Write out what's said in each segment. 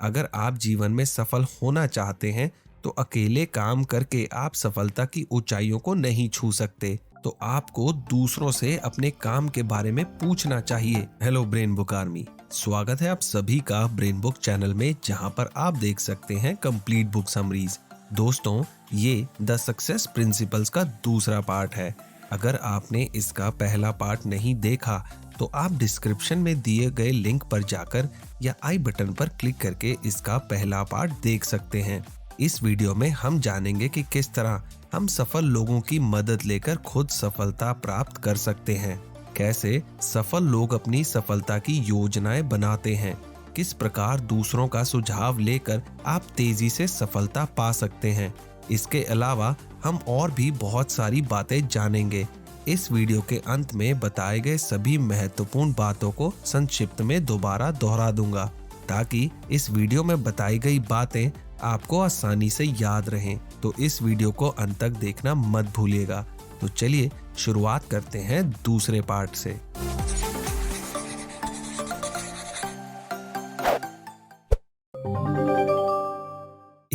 अगर आप जीवन में सफल होना चाहते हैं तो अकेले काम करके आप सफलता की ऊंचाइयों को नहीं छू सकते। तो आपको दूसरों से अपने काम के बारे में पूछना चाहिए। हेलो ब्रेन बुक आर्मी, स्वागत है आप सभी का ब्रेन बुक चैनल में, जहां पर आप देख सकते हैं कंप्लीट बुक समरीज। दोस्तों, ये द सक्सेस प्रिंसिपल्स का दूसरा पार्ट है। अगर आपने इसका पहला पार्ट नहीं देखा तो आप डिस्क्रिप्शन में दिए गए लिंक पर जाकर या आई बटन पर क्लिक करके इसका पहला पार्ट देख सकते हैं। इस वीडियो में हम जानेंगे कि किस तरह हम सफल लोगों की मदद लेकर खुद सफलता प्राप्त कर सकते हैं, कैसे सफल लोग अपनी सफलता की योजनाएं बनाते हैं, किस प्रकार दूसरों का सुझाव लेकर आप तेजी से सफलता पा सकते हैं। इसके अलावा हम और भी बहुत सारी बातें जानेंगे। इस वीडियो के अंत में बताए गए सभी महत्वपूर्ण बातों को संक्षिप्त में दोबारा दोहरा दूंगा, ताकि इस वीडियो में बताई गई बातें आपको आसानी से याद रहें। तो इस वीडियो को अंत तक देखना मत भूलिएगा। तो चलिए शुरुआत करते हैं दूसरे पार्ट से।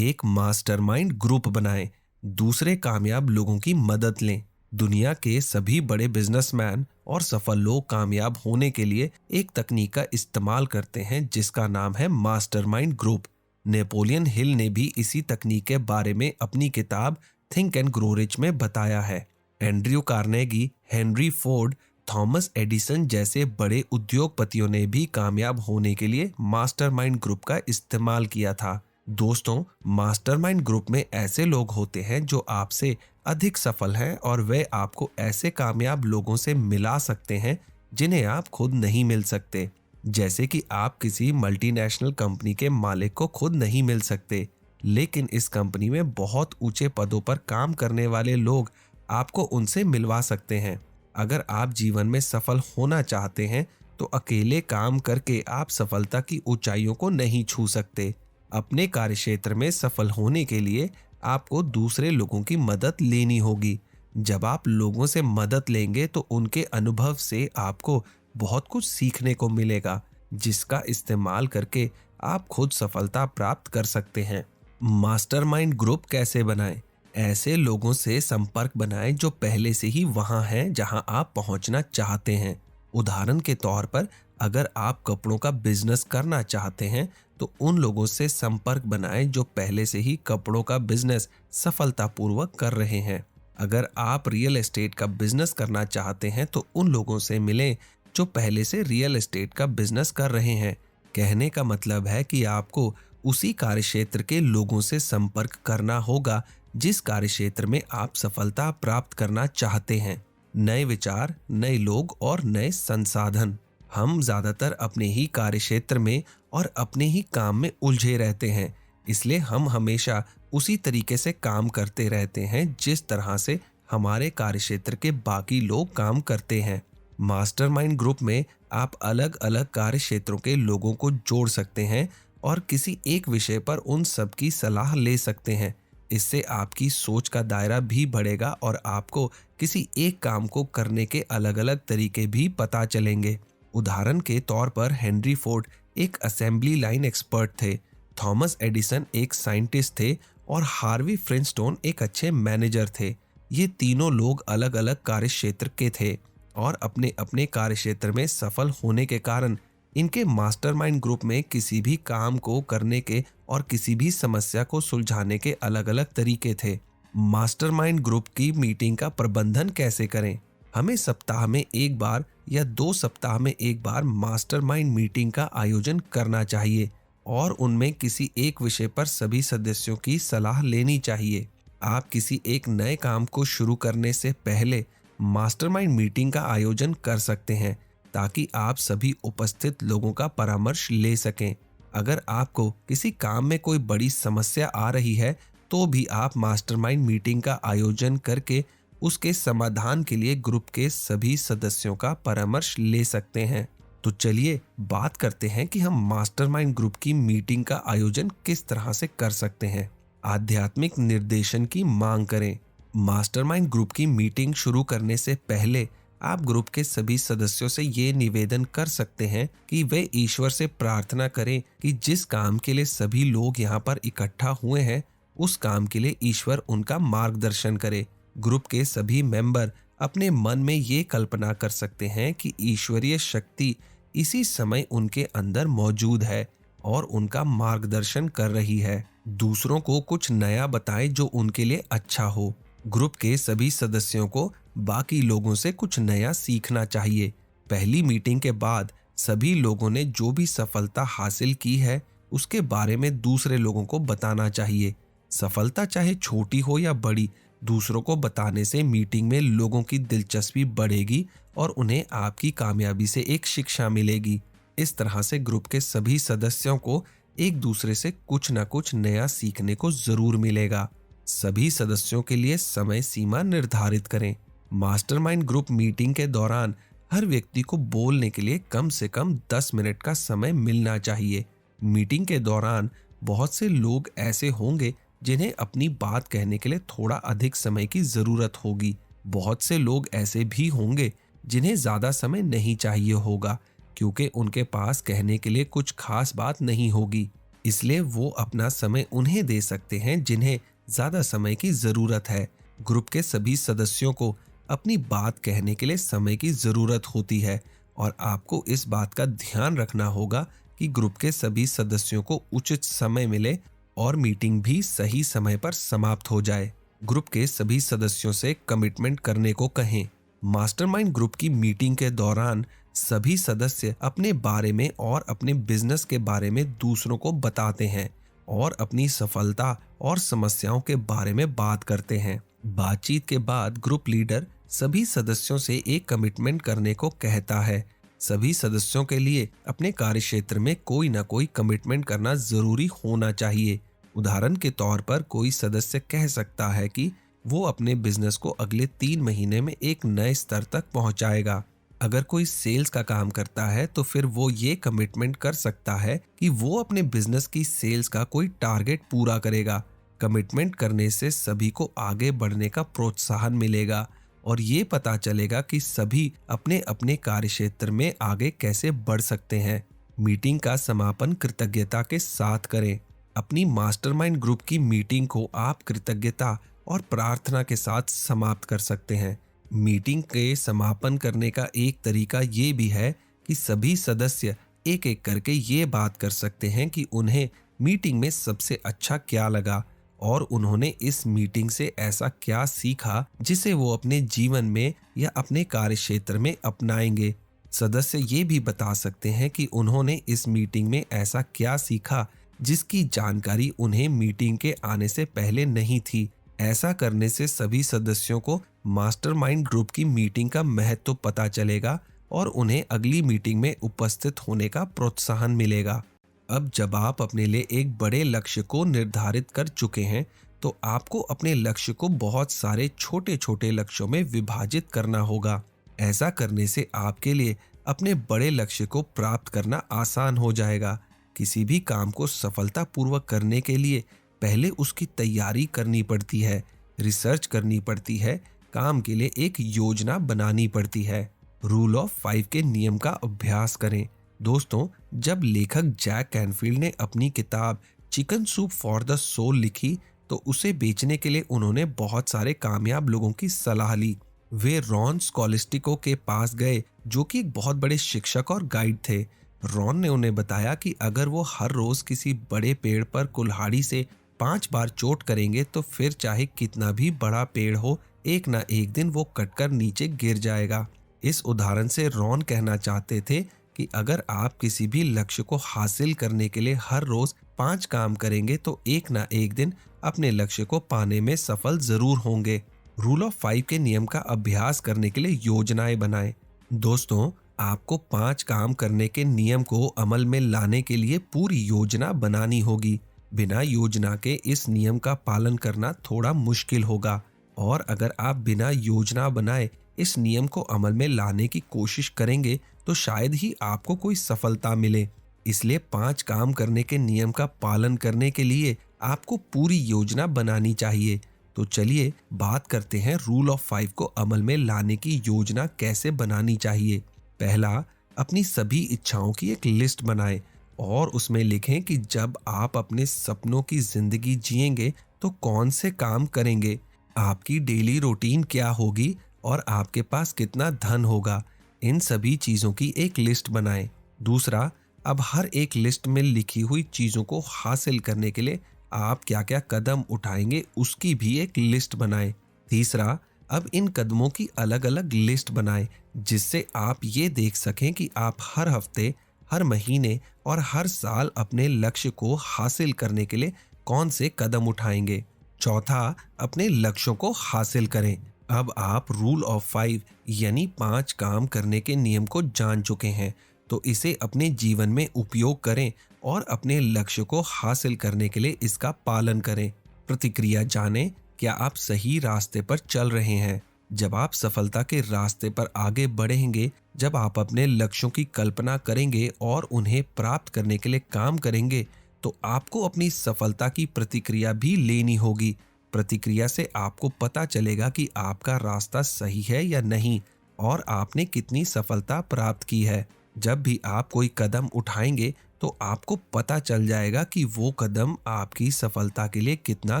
एक मास्टरमाइंड ग्रुप बनाएं, दूसरे कामयाब लोगों की मदद लें। दुनिया के सभी बड़े बिजनेसमैन और सफल लोग कामयाब होने के लिए एक तकनीक का इस्तेमाल करते हैं जिसका नाम है मास्टरमाइंड ग्रुप। नेपोलियन हिल ने भी इसी तकनीक के बारे में अपनी किताब थिंक एंड ग्रो रिच में बताया है। Andrew Carnegie, Henry Ford, Thomas Edison जैसे बड़े उद्योगपतियों ने भी कामयाब होने के लिए मास्टरमाइंड ग्रुप का इस्तेमाल किया था। दोस्तों, मास्टरमाइंड ग्रुप में ऐसे लोग होते हैं जो आपसे अधिक सफल हैं और वे आपको ऐसे कामयाब लोगों से मिला सकते हैं जिन्हें आप खुद नहीं मिल सकते। जैसे कि आप किसी मल्टीनेशनल कंपनी के मालिक को खुद नहीं मिल सकते, लेकिन इस कंपनी में बहुत ऊंचे पदों पर काम करने वाले लोग आपको उनसे मिलवा सकते हैं। अगर आप जीवन में सफल होना चाहते हैं तो अकेले काम करके आप सफलता की ऊंचाइयों को नहीं छू सकते। अपने कार्यक्षेत्र में सफल होने के लिए आपको दूसरे लोगों की मदद लेनी होगी। जब आप लोगों से मदद लेंगे तो उनके अनुभव से आपको बहुत कुछ सीखने को मिलेगा, जिसका इस्तेमाल करके आप खुद सफलता प्राप्त कर सकते हैं। मास्टरमाइंड ग्रुप कैसे बनाएं? ऐसे लोगों से संपर्क बनाएं जो पहले से ही वहां हैं जहां आप पहुंचना चाहते हैं। उदाहरण के तौर पर, अगर आप कपड़ों का बिजनेस करना चाहते हैं तो उन लोगों से संपर्क बनाएं जो पहले से ही कपड़ों का बिजनेस सफलतापूर्वक कर रहे हैं। अगर आप रियल एस्टेट का बिजनेस करना चाहते हैं तो उन लोगों से मिलें जो पहले से रियल एस्टेट का बिजनेस कर रहे हैं। कहने का मतलब है कि आपको उसी कार्यक्षेत्र के लोगों से संपर्क करना होगा जिस कार्यक्षेत्र में आप सफलता प्राप्त करना चाहते हैं। नए विचार, नए लोग और नए संसाधन। हम ज्यादातर अपने ही कार्यक्षेत्र में और अपने ही काम में उलझे रहते हैं, इसलिए हम हमेशा उसी तरीके से काम करते रहते हैं जिस तरह से हमारे कार्यक्षेत्र के बाकी लोग काम करते हैं। मास्टरमाइंड ग्रुप में आप अलग अलग कार्यक्षेत्रों के लोगों को जोड़ सकते हैं और किसी एक विषय पर उन सब की सलाह ले सकते हैं। इससे आपकी सोच का दायरा भी बढ़ेगा और आपको किसी एक काम को करने के अलग अलग तरीके भी पता चलेंगे। उदाहरण के तौर पर, हेनरी फोर्ड एक असेंबली लाइन एक्सपर्ट थे, थॉमस एडिसन एक साइंटिस्ट थे और हार्वी फ्रिंस्टोन एक अच्छे मैनेजर थे। ये तीनों लोग अलग अलग कार्यक्षेत्र के थे और अपने अपने कार्यक्षेत्र में सफल होने के कारण इनके मास्टरमाइंड ग्रुप में किसी भी काम को करने के और किसी भी समस्या को सुलझाने के अलग अलग तरीके थे। मास्टरमाइंड ग्रुप की मीटिंग का प्रबंधन कैसे करें? हमें सप्ताह में एक बार या 2 सप्ताह में एक बार मास्टरमाइंड मीटिंग का आयोजन करना चाहिए और उनमें किसी एक विषय पर सभी सदस्यों की सलाह लेनी चाहिए। आप किसी एक नए काम को शुरू करने से पहले मास्टरमाइंड मीटिंग का आयोजन कर सकते हैं ताकि आप सभी उपस्थित लोगों का परामर्श ले सकें। अगर आपको किसी काम में कोई बड़ी समस्या आ रही है तो भी आप मास्टरमाइंड मीटिंग का आयोजन करके उसके समाधान के लिए ग्रुप के सभी सदस्यों का परामर्श ले सकते हैं। तो चलिए बात करते हैं कि हम मास्टरमाइंड ग्रुप की मीटिंग का आयोजन किस तरह से कर सकते हैं। आध्यात्मिक निर्देशन की मांग करें। मास्टरमाइंड ग्रुप की मीटिंग शुरू करने से पहले आप ग्रुप के सभी सदस्यों से ये निवेदन कर सकते हैं कि वे ईश्वर से प्रार्थना करें कि जिस काम के लिए सभी लोग यहाँ पर इकट्ठा हुए हैं, उस काम के लिए ईश्वर उनका मार्गदर्शन करे। ग्रुप के सभी मेंबर अपने मन में ये कल्पना कर सकते हैं कि ईश्वरीय शक्ति इसी समय उनके अंदर मौजूद है और उनका मार्गदर्शन कर रही है। दूसरों को कुछ नया बताएं जो उनके लिए अच्छा हो। ग्रुप के सभी सदस्यों को बाकी लोगों से कुछ नया सीखना चाहिए। पहली मीटिंग के बाद सभी लोगों ने जो भी सफलता हासिल की है उसके बारे में दूसरे लोगों को बताना चाहिए। सफलता चाहे छोटी हो या बड़ी, दूसरों को बताने से मीटिंग में लोगों की दिलचस्पी बढ़ेगी और उन्हें आपकी कामयाबी से एक शिक्षा मिलेगी। इस तरह से ग्रुप के सभी सदस्यों को एक दूसरे से कुछ न कुछ नया सीखने को जरूर मिलेगा। सभी सदस्यों के लिए समय सीमा निर्धारित करें। मास्टरमाइंड ग्रुप मीटिंग के दौरान हर व्यक्ति को बोलने के लिए कम से कम 10 मिनट का समय मिलना चाहिए। मीटिंग के दौरान बहुत से लोग ऐसे होंगे जिन्हें अपनी बात कहने के लिए थोड़ा अधिक समय की जरूरत होगी। बहुत से लोग ऐसे भी होंगे जिन्हें ज्यादा समय नहीं चाहिए होगा, क्योंकि उनके पास कहने के लिए कुछ खास बात नहीं होगी। इसलिए वो अपना समय उन्हें दे सकते हैं जिन्हें ज्यादा समय की जरूरत है। ग्रुप के सभी सदस्यों को अपनी बात कहने के लिए समय की जरूरत होती है और आपको इस बात का ध्यान रखना होगा कि ग्रुप के सभी सदस्यों को उचित समय मिले और मीटिंग भी सही समय पर समाप्त हो जाए। ग्रुप के सभी सदस्यों से कमिटमेंट करने को कहें। मास्टरमाइंड ग्रुप की मीटिंग के दौरान सभी सदस्य अपने बारे में और अपने बिजनेस के बारे में दूसरों को बताते हैं और अपनी सफलता और समस्याओं के बारे में बात करते हैं। बातचीत के बाद ग्रुप लीडर सभी सदस्यों से एक कमिटमेंट करने को कहता है। सभी सदस्यों के लिए अपने कार्यक्षेत्र में कोई ना कोई कमिटमेंट करना जरूरी होना चाहिए। उदाहरण के तौर पर कोई सदस्य कह सकता है कि वो अपने बिजनेस को अगले 3 महीने में एक नए स्तर तक पहुंचाएगा। अगर कोई सेल्स का काम करता है तो फिर वो ये कमिटमेंट कर सकता है कि वो अपने बिजनेस की सेल्स का कोई टारगेट पूरा करेगा। कमिटमेंट करने से सभी को आगे बढ़ने का प्रोत्साहन मिलेगा और ये पता चलेगा कि सभी अपने अपने कार्यक्षेत्र में आगे कैसे बढ़ सकते हैं। मीटिंग का समापन कृतज्ञता के साथ करें। अपनी मास्टरमाइंड ग्रुप की मीटिंग को आप कृतज्ञता और प्रार्थना के साथ समाप्त कर सकते हैं। मीटिंग के समापन करने का एक तरीका ये भी है कि सभी सदस्य एक एक करके ये बात कर सकते हैं कि उन्हें मीटिंग में सबसे अच्छा क्या लगा और उन्होंने इस मीटिंग से ऐसा क्या सीखा जिसे वो अपने जीवन में या अपने कार्यक्षेत्र में अपनाएंगे। सदस्य ये भी बता सकते हैं कि उन्होंने इस मीटिंग में ऐसा क्या सीखा जिसकी जानकारी उन्हें मीटिंग के आने से पहले नहीं थी। ऐसा करने से सभी सदस्यों को मास्टरमाइंड ग्रुप की मीटिंग का महत्व पता चलेगा और उन्हें अगली मीटिंग में उपस्थित होने का प्रोत्साहन मिलेगा। अब जब आप अपने लिए एक बड़े लक्ष्य को निर्धारित कर चुके हैं तो आपको अपने लक्ष्य को बहुत सारे छोटे छोटे लक्ष्यों में विभाजित करना होगा। ऐसा करने से आपके लिए अपने बड़े लक्ष्य को प्राप्त करना आसान हो जाएगा। किसी भी काम को सफलतापूर्वक करने के लिए पहले उसकी तैयारी करनी पड़ती है, रिसर्च करनी पड़ती है, काम के लिए एक योजना बनानी पड़ती है। रूल ऑफ 5 के नियम का अभ्यास करें। दोस्तों, जब लेखक जैक कैनफील्ड ने अपनी किताब chicken soup for the soul लिखी तो उसे बेचने के लिए उन्होंने बहुत सारे कामयाब लोगों की सलाह ली। वे रॉन स्कॉलिस्टिको के पास गए जो कि एक बहुत बड़े शिक्षक और गाइड थे। रॉन ने उन्हें बताया कि अगर वो हर रोज किसी बड़े पेड़ पर कुल्हाड़ी से 5 बार चोट करेंगे तो फिर चाहे कितना भी बड़ा पेड़ हो, एक ना एक दिन वो कटकर नीचे गिर जाएगा। इस उदाहरण से रॉन कहना चाहते थे कि अगर आप किसी भी लक्ष्य को हासिल करने के लिए हर रोज 5 काम करेंगे तो एक ना एक दिन अपने लक्ष्य को पाने में सफल जरूर होंगे। रूल ऑफ 5 के नियम का अभ्यास करने के लिए योजनाएं बनाएं। दोस्तों, आपको 5 काम करने के नियम को अमल में लाने के लिए पूरी योजना बनानी होगी। बिना योजना के इस नियम का पालन करना थोड़ा मुश्किल होगा और अगर आप बिना योजना बनाए इस नियम को अमल में लाने की कोशिश करेंगे तो शायद ही आपको कोई सफलता मिले। इसलिए 5 काम करने के नियम का पालन करने के लिए आपको पूरी योजना बनानी चाहिए। तो चलिए बात करते हैं रूल ऑफ 5 को अमल में लाने की योजना कैसे बनानी चाहिए। पहला, अपनी सभी इच्छाओं की एक लिस्ट बनाएं और उसमें लिखें कि जब आप अपने सपनों की जिंदगी जिएंगे तो कौन से काम करेंगे, आपकी डेली रूटीन क्या होगी और आपके पास कितना धन होगा। इन सभी चीजों की एक लिस्ट बनाएं। दूसरा, अब हर एक लिस्ट में लिखी हुई चीजों को हासिल करने के लिए आप क्या क्या कदम उठाएंगे उसकी भी एक लिस्ट बनाएं। तीसरा, अब इन कदमों की अलग अलग लिस्ट बनाएं जिससे आप ये देख सकें कि आप हर हफ्ते, हर महीने और हर साल अपने लक्ष्य को हासिल करने के लिए कौन से कदम उठाएंगे। चौथा, अपने लक्ष्यों को हासिल करें। अब आप रूल ऑफ 5 यानी 5 काम करने के नियम को जान चुके हैं, तो इसे अपने जीवन में उपयोग करें और अपने लक्ष्य को हासिल करने के लिए इसका पालन करें। प्रतिक्रिया जानें, क्या आप सही रास्ते पर चल रहे हैं। जब आप सफलता के रास्ते पर आगे बढ़ेंगे, जब आप अपने लक्ष्यों की कल्पना करेंगे और उन्हें प्राप्त करने के लिए काम करेंगे, तो आपको अपनी सफलता की प्रतिक्रिया भी लेनी होगी। प्रतिक्रिया से आपको पता चलेगा कि आपका रास्ता सही है या नहीं और आपने कितनी सफलता प्राप्त की है। जब भी आप कोई कदम उठाएंगे तो आपको पता चल जाएगा कि वो कदम आपकी सफलता के लिए कितना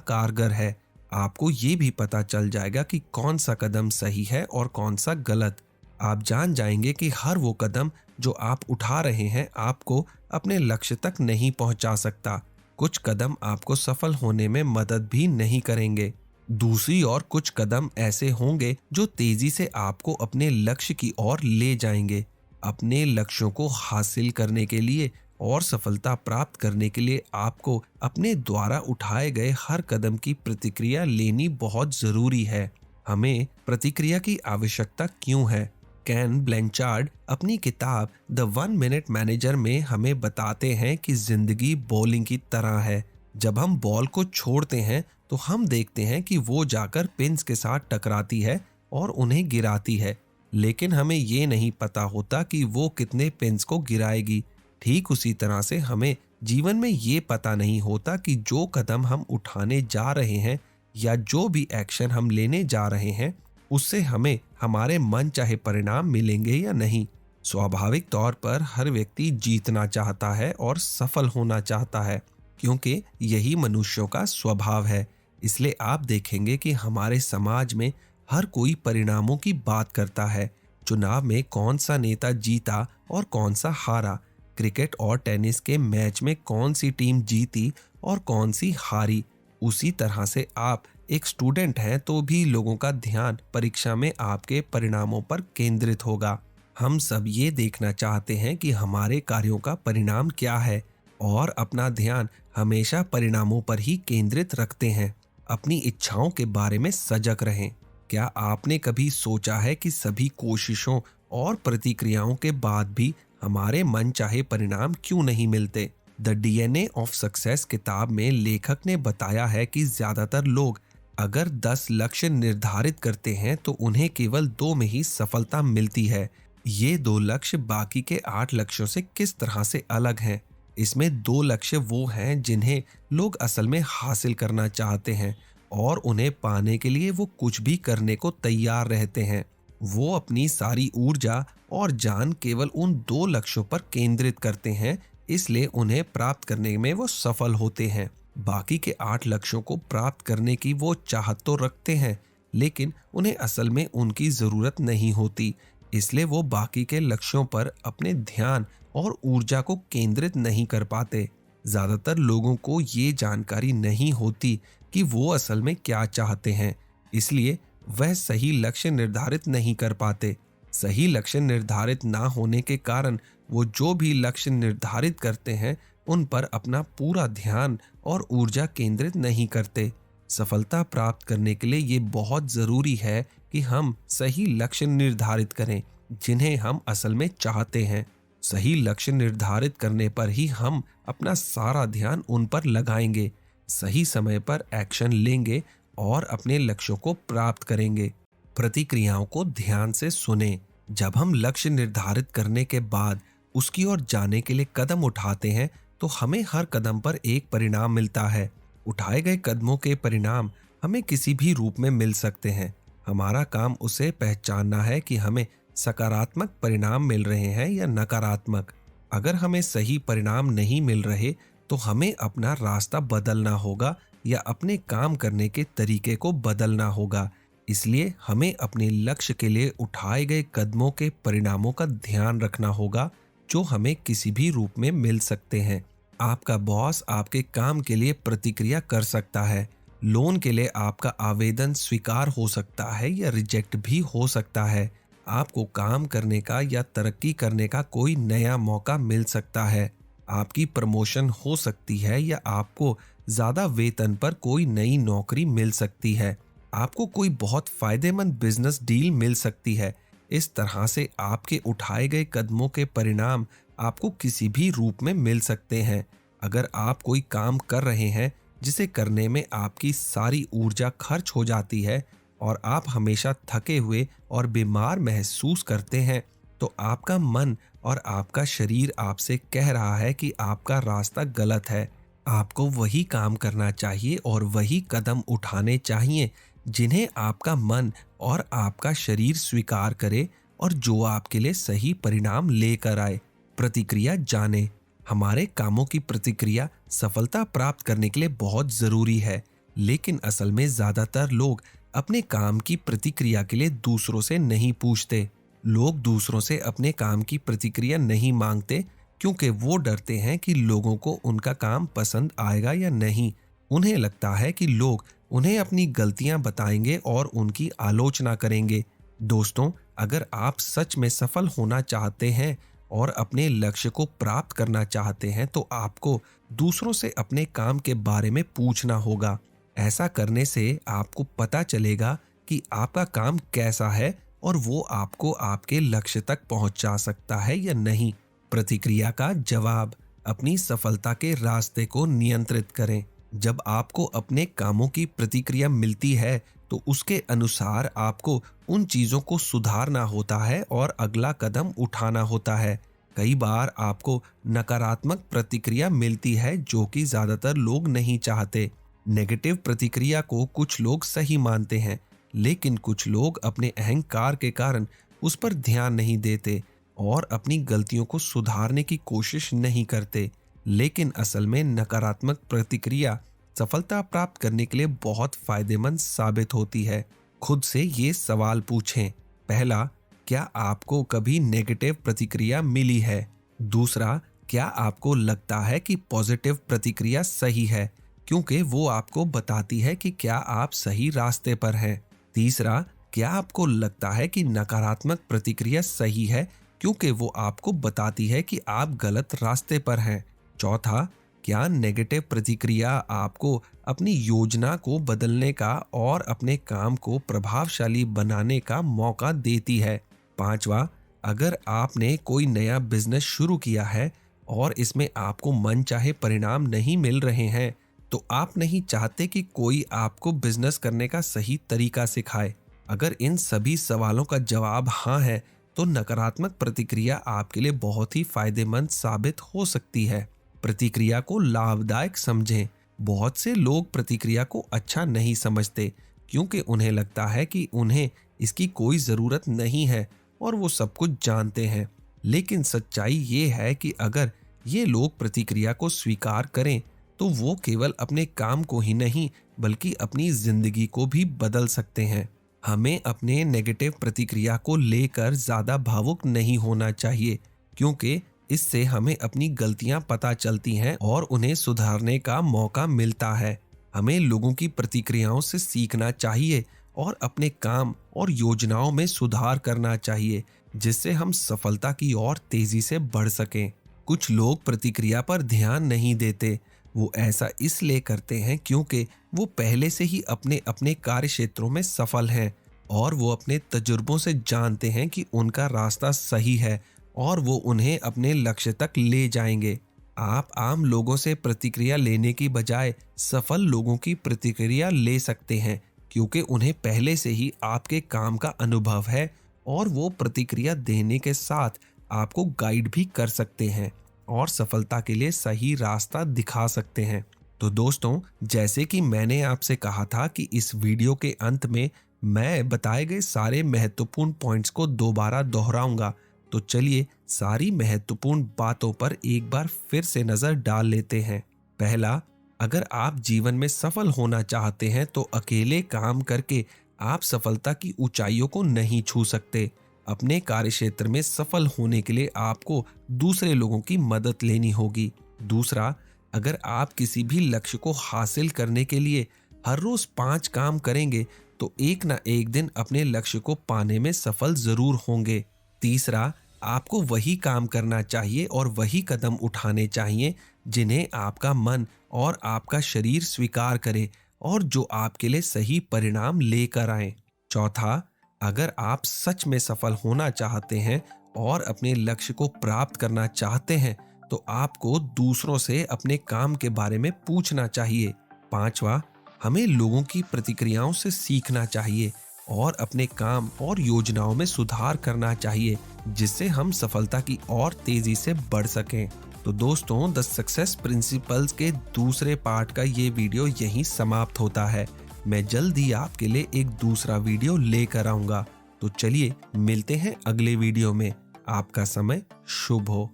कारगर है। आपको ये भी पता चल जाएगा कि कौन सा कदम सही है और कौन सा गलत। आप जान जाएंगे कि हर वो कदम जो आप उठा रहे हैं आपको अपने लक्ष्य तक नहीं पहुंचा सकता। कुछ कदम आपको सफल होने में मदद भी नहीं करेंगे। दूसरी ओर कुछ कदम ऐसे होंगे जो तेजी से आपको अपने लक्ष्य की ओर ले जाएंगे। अपने लक्ष्यों को हासिल करने के लिए और सफलता प्राप्त करने के लिए आपको अपने द्वारा उठाए गए हर कदम की प्रतिक्रिया लेनी बहुत जरूरी है। हमें प्रतिक्रिया की आवश्यकता क्यों है? कैन ब्लैंचार्ड अपनी किताब द 1 मिनट मैनेजर में हमें बताते हैं कि जिंदगी बॉलिंग की तरह है। जब हम बॉल को छोड़ते हैं तो हम देखते हैं कि वो जाकर पिन्स के साथ टकराती है और उन्हें गिराती है, लेकिन हमें ये नहीं पता होता कि वो कितने पिन्स को गिराएगी। ठीक उसी तरह से हमें जीवन में ये पता नहीं होता कि जो कदम हम उठाने जा रहे हैं या जो भी एक्शन हम लेने जा रहे हैं उससे हमें हमारे मन चाहे परिणाम मिलेंगे या नहीं। स्वाभाविक तौर पर हर व्यक्ति जीतना चाहता है और सफल होना चाहता है, क्योंकि यही मनुष्यों का स्वभाव है। इसलिए आप देखेंगे कि हमारे समाज में हर कोई परिणामों की बात करता है। चुनाव में कौन सा नेता जीता और कौन सा हारा, क्रिकेट और टेनिस के मैच में कौन सी टीम जीती और कौन सी हारी। उसी तरह से आप एक स्टूडेंट हैं तो भी लोगों का ध्यान परीक्षा में आपके परिणामों पर केंद्रित होगा। हम सब ये देखना चाहते हैं कि हमारे कार्यों का परिणाम क्या है और अपना ध्यान हमेशा परिणामों पर ही केंद्रित रखते हैं। अपनी इच्छाओं के बारे में सजग रहें। क्या आपने कभी सोचा है कि सभी कोशिशों और प्रतिक्रियाओं के बाद भी हमारे मन चाहे परिणाम क्यों नहीं मिलते? द डीएनए ऑफ सक्सेस किताब में लेखक ने बताया है कि ज्यादातर लोग अगर 10 लक्ष्य निर्धारित करते हैं तो उन्हें केवल 2 में ही सफलता मिलती है। ये 2 लक्ष्य बाकी के 8 लक्ष्यों से किस तरह से अलग हैं? इसमें 2 लक्ष्य वो हैं जिन्हें लोग असल में हासिल करना चाहते हैं और उन्हें पाने के लिए वो कुछ भी करने को तैयार रहते हैं। वो अपनी सारी ऊर्जा और जान केवल उन 2 लक्ष्यों पर केंद्रित करते हैं, इसलिए उन्हें प्राप्त करने में वो सफल होते हैं। बाकी के 8 लक्ष्यों को प्राप्त करने की वो चाहत तो रखते हैं, लेकिन उन्हें असल में उनकी जरूरत नहीं होती, इसलिए वो बाकी के लक्ष्यों पर अपने ध्यान और ऊर्जा को केंद्रित नहीं कर पाते। ज्यादातर लोगों को ये जानकारी नहीं होती कि वो असल में क्या चाहते हैं, इसलिए वह सही लक्ष्य निर्धारित नहीं कर पाते। सही लक्ष्य निर्धारित ना होने के कारण वो जो भी लक्ष्य निर्धारित करते हैं उन पर अपना पूरा ध्यान और ऊर्जा केंद्रित नहीं करते। सफलता प्राप्त करने के लिए ये बहुत जरूरी है कि हम सही लक्ष्य निर्धारित करें जिन्हें हम असल में चाहते हैं। सही लक्ष्य निर्धारित करने पर ही हम अपना सारा ध्यान उन पर लगाएंगे, सही समय पर एक्शन लेंगे और अपने लक्ष्यों को प्राप्त करेंगे। प्रतिक्रियाओं को ध्यान से सुने। जब हम लक्ष्य निर्धारित करने के बाद उसकी ओर जाने के लिए कदम उठाते हैं तो हमें हर कदम पर एक परिणाम मिलता है। उठाए गए कदमों के परिणाम हमें किसी भी रूप में मिल सकते हैं। हमारा काम उसे पहचानना है कि हमें सकारात्मक परिणाम मिल रहे हैं या नकारात्मक। अगर हमें सही परिणाम नहीं मिल रहे तो हमें अपना रास्ता बदलना होगा या अपने काम करने के तरीके को बदलना होगा। इसलिए हमें अपने लक्ष्य के लिए उठाए गए कदमों के परिणामों का ध्यान रखना होगा, जो हमें किसी भी रूप में मिल सकते हैं। आपका बॉस आपके काम के लिए प्रतिक्रिया कर सकता है। लोन के लिए आपका आवेदन स्वीकार हो सकता है या रिजेक्ट भी हो सकता है। आपको काम करने का या तरक्की करने का कोई नया मौका मिल सकता है। आपकी प्रमोशन हो सकती है या आपको ज्यादा वेतन पर कोई नई नौकरी मिल सकती है। आपको कोई बहुत फायदेमंद बिजनेस डील मिल सकती है। इस तरह से आपके उठाए गए कदमों के परिणाम आपको किसी भी रूप में मिल सकते हैं। अगर आप कोई काम कर रहे हैं जिसे करने में आपकी सारी ऊर्जा खर्च हो जाती है और आप हमेशा थके हुए और बीमार महसूस करते हैं, तो आपका मन और आपका शरीर आपसे कह रहा है कि आपका रास्ता गलत है। आपको वही काम करना चाहिए और वही कदम उठाने चाहिए जिन्हें आपका मन और आपका शरीर स्वीकार करे और जो आपके लिए सही परिणाम लेकर आए। प्रतिक्रिया जाने। हमारे कामों की प्रतिक्रिया सफलता प्राप्त करने के लिए बहुत जरूरी है, लेकिन असल में ज्यादातर लोग अपने काम की प्रतिक्रिया के लिए दूसरों से नहीं पूछते। लोग दूसरों से अपने काम की प्रतिक्रिया नहीं मांगते क्योंकि वो डरते हैं कि लोगों को उनका काम पसंद आएगा या नहीं। उन्हें लगता है कि लोग उन्हें अपनी गलतियां बताएंगे और उनकी आलोचना करेंगे। दोस्तों, अगर आप सच में सफल होना चाहते हैं और अपने लक्ष्य को प्राप्त करना चाहते हैं तो आपको दूसरों से अपने काम के बारे में पूछना होगा। ऐसा करने से आपको पता चलेगा कि आपका काम कैसा है और वो आपको आपके लक्ष्य तक पहुंचा सकता है या नहीं। प्रतिक्रिया का जवाब। अपनी सफलता के रास्ते को नियंत्रित करें। जब आपको अपने कामों की प्रतिक्रिया मिलती है तो उसके अनुसार आपको उन चीजों को सुधारना होता है और अगला कदम उठाना होता है। कई बार आपको नकारात्मक प्रतिक्रिया मिलती है जो कि ज्यादातर लोग नहीं चाहते। नेगेटिव प्रतिक्रिया को कुछ लोग सही मानते हैं, लेकिन कुछ लोग अपने अहंकार के कारण उस पर ध्यान नहीं देते और अपनी गलतियों को सुधारने की कोशिश नहीं करते। लेकिन असल में नकारात्मक प्रतिक्रिया सफलता प्राप्त करने के लिए बहुत फायदेमंद साबित होती है। खुद से ये सवाल पूछें। पहला, क्या आपको कभी नेगेटिव प्रतिक्रिया मिली है? दूसरा, क्या आपको लगता है कि पॉजिटिव प्रतिक्रिया सही है क्योंकि वो आपको बताती है कि क्या आप सही रास्ते पर हैं? तीसरा, क्या आपको लगता है कि नकारात्मक प्रतिक्रिया सही है क्योंकि वो आपको बताती है कि आप गलत रास्ते पर हैं? चौथा, क्या नेगेटिव प्रतिक्रिया आपको अपनी योजना को बदलने का और अपने काम को प्रभावशाली बनाने का मौका देती है? पांचवा, अगर आपने कोई नया बिजनेस शुरू किया है और इसमें आपको मनचाहे परिणाम नहीं मिल रहे हैं, तो आप नहीं चाहते कि कोई आपको बिजनेस करने का सही तरीका सिखाए। अगर इन सभी सवालों का जवाब हाँ है, तो नकारात्मक प्रतिक्रिया आपके लिए बहुत ही फायदेमंद साबित हो सकती है। प्रतिक्रिया को लाभदायक समझें। बहुत से लोग प्रतिक्रिया को अच्छा नहीं समझते क्योंकि उन्हें लगता है कि उन्हें इसकी कोई ज़रूरत नहीं है और वो सब कुछ जानते हैं। लेकिन सच्चाई ये है कि अगर ये लोग प्रतिक्रिया को स्वीकार करें तो वो केवल अपने काम को ही नहीं बल्कि अपनी जिंदगी को भी बदल सकते हैं। हमें अपने नेगेटिव प्रतिक्रिया को लेकर ज़्यादा भावुक नहीं होना चाहिए क्योंकि इससे हमें अपनी गलतियां पता चलती हैं और उन्हें सुधारने का मौका मिलता है। हमें लोगों की प्रतिक्रियाओं से सीखना चाहिए और अपने काम और योजनाओं में सुधार करना चाहिए जिससे हम सफलता की ओर तेजी से बढ़ सकें। कुछ लोग प्रतिक्रिया पर ध्यान नहीं देते। वो ऐसा इसलिए करते हैं क्योंकि वो पहले से ही अपने अपने कार्य क्षेत्रों में सफल हैं और वो अपने तजुर्बों से जानते हैं कि उनका रास्ता सही है और वो उन्हें अपने लक्ष्य तक ले जाएंगे। आप आम लोगों से प्रतिक्रिया लेने की बजाय सफल लोगों की प्रतिक्रिया ले सकते हैं क्योंकि उन्हें पहले से ही आपके काम का अनुभव है और वो प्रतिक्रिया देने के साथ आपको गाइड भी कर सकते हैं और सफलता के लिए सही रास्ता दिखा सकते हैं। तो दोस्तों, जैसे कि मैंने आपसे कहा था कि इस वीडियो के अंत में मैं बताए गए सारे महत्वपूर्ण पॉइंट्स को दोबारा दोहराऊंगा। तो चलिए सारी महत्वपूर्ण बातों पर एक बार फिर से नजर डाल लेते हैं। पहला, अगर आप जीवन में सफल होना चाहते हैं तो अकेले काम करके आप सफलता की ऊंचाइयों को नहीं छू सकते। अपने कार्यक्षेत्र में सफल होने के लिए आपको दूसरे लोगों की मदद लेनी होगी। दूसरा, अगर आप किसी भी लक्ष्य को हासिल करने के लिए हर रोज 5 काम करेंगे तो एक ना एक दिन अपने लक्ष्य को पाने में सफल जरूर होंगे। तीसरा, आपको वही काम करना चाहिए और वही कदम उठाने चाहिए जिन्हें आपका मन और आपका शरीर स्वीकार करे और जो आपके लिए सही परिणाम लेकर आए। चौथा, अगर आप सच में सफल होना चाहते हैं और अपने लक्ष्य को प्राप्त करना चाहते हैं तो आपको दूसरों से अपने काम के बारे में पूछना चाहिए। पांचवा, हमें लोगों की प्रतिक्रियाओं से सीखना चाहिए और अपने काम और योजनाओं में सुधार करना चाहिए जिससे हम सफलता की और तेजी से बढ़ सकें। तो दोस्तों, द सक्सेस प्रिंसिपल्स के दूसरे पार्ट का ये वीडियो यहीं समाप्त होता है। मैं जल्द ही आपके लिए एक दूसरा वीडियो लेकर आऊंगा। तो चलिए मिलते हैं अगले वीडियो में। आपका समय शुभ हो।